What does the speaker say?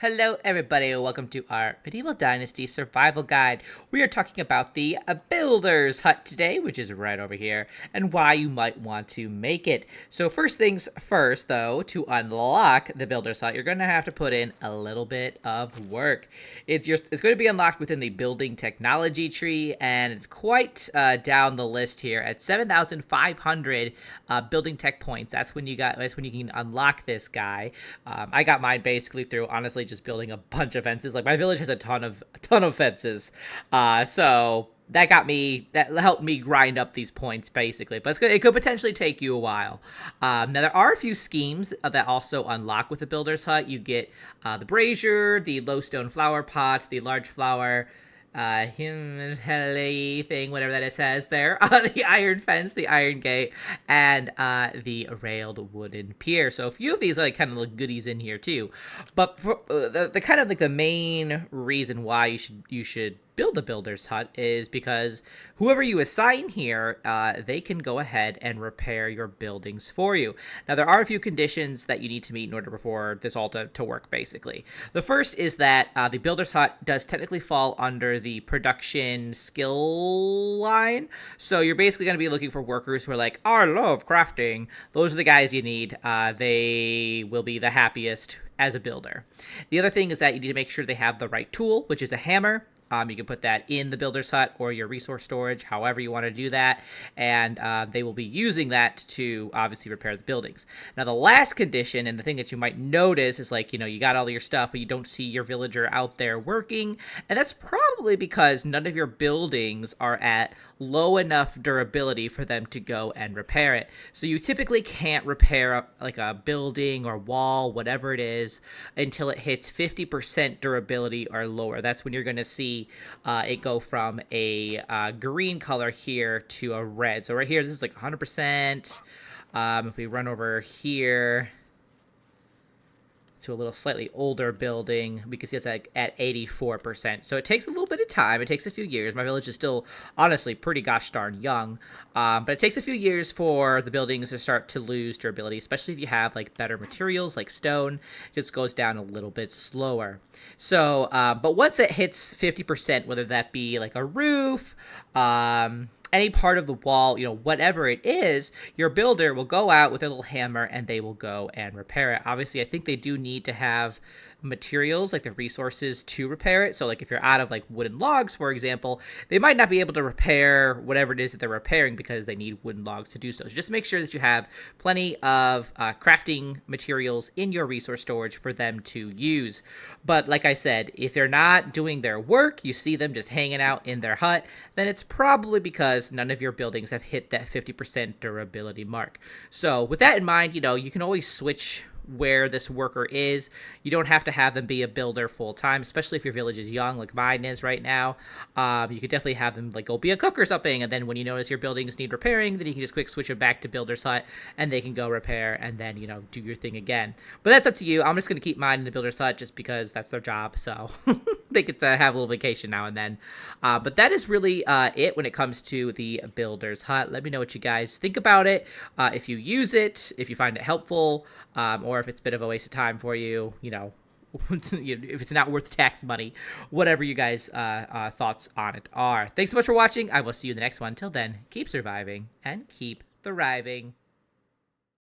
Hello everybody, welcome to our Medieval Dynasty Survival Guide. We are talking about the Builder's Hut today, which is right over here, and why you might want to make it. So first things first, though, to unlock the Builder's Hut, you're going to have to put in a little bit of work. It's going to be unlocked within the building technology tree, and it's quite down the list here at 7,500 building tech points. That's when you can unlock this guy. I got mine basically through, honestly, just building a bunch of fences. Like, my village has a ton of fences, so that helped me grind up these points basically. But it could potentially take you a while. Now there are a few schemes that also unlock with the Builder's Hut. You get the brazier, the low stone flower pot, the large flower thing, whatever that it says there, the iron fence, the iron gate, and the railed wooden pier. So a few of these are like kind of like goodies in here too. But for, the kind of like the main reason why you should build a Builder's Hut is because whoever you assign here, they can go ahead and repair your buildings for you. Now, there are a few conditions that you need to meet in order for this all to work, basically. The first is that the Builder's Hut does technically fall under the production skill line. So you're basically going to be looking for workers who are like, I love crafting. Those are the guys you need. They will be the happiest as a builder. The other thing is that you need to make sure they have the right tool, which is a hammer. You can put that in the Builder's Hut or your resource storage, however you want to do that, and they will be using that to obviously repair the buildings. Now, the last condition, and the thing that you might notice, is like, you got all your stuff, but you don't see your villager out there working, and that's probably because none of your buildings are at low enough durability for them to go and repair it. So you typically can't repair like a building or wall, whatever it is, until it hits 50% durability or lower. That's when you're going to see it go from a green color here to a red. So right here, this is like 100%. If we run over here to a little slightly older building, we can see it's like at 84%. So it takes a little bit of time. It takes a few years. My village is still, honestly, pretty gosh darn young. But it takes a few years for the buildings to start to lose durability, especially if you have like better materials like stone. It just goes down a little bit slower. So, but once it hits 50%, whether that be like a roof, any part of the wall, whatever it is, your builder will go out with a little hammer and they will go and repair it. Obviously, I think they do need to have materials, like the resources to repair it. So like if you're out of like wooden logs, for example, they might not be able to repair whatever it is that they're repairing because they need wooden logs to do so. So just make sure that you have plenty of crafting materials in your resource storage for them to use. But like I said, if they're not doing their work, you see them just hanging out in their hut, then it's probably because none of your buildings have hit that 50% durability mark. So with that in mind, you can always switch where this worker is. You don't have to have them be a builder full time, especially if your village is young, like mine is right now. You could definitely have them like go be a cook or something, and then when you notice your buildings need repairing, then you can just quick switch it back to Builder's Hut, and they can go repair and then do your thing again. But that's up to you. I'm just gonna keep mine in the Builder's Hut just because that's their job, so they get to have a little vacation now and then. But that is really it when it comes to the Builder's Hut. Let me know what you guys think about it. If you use it, if you find it helpful, or if it's a bit of a waste of time for you, if it's not worth tax money, whatever you guys' thoughts on it are. Thanks so much for watching. I will see you in the next one. Till then, keep surviving and keep thriving.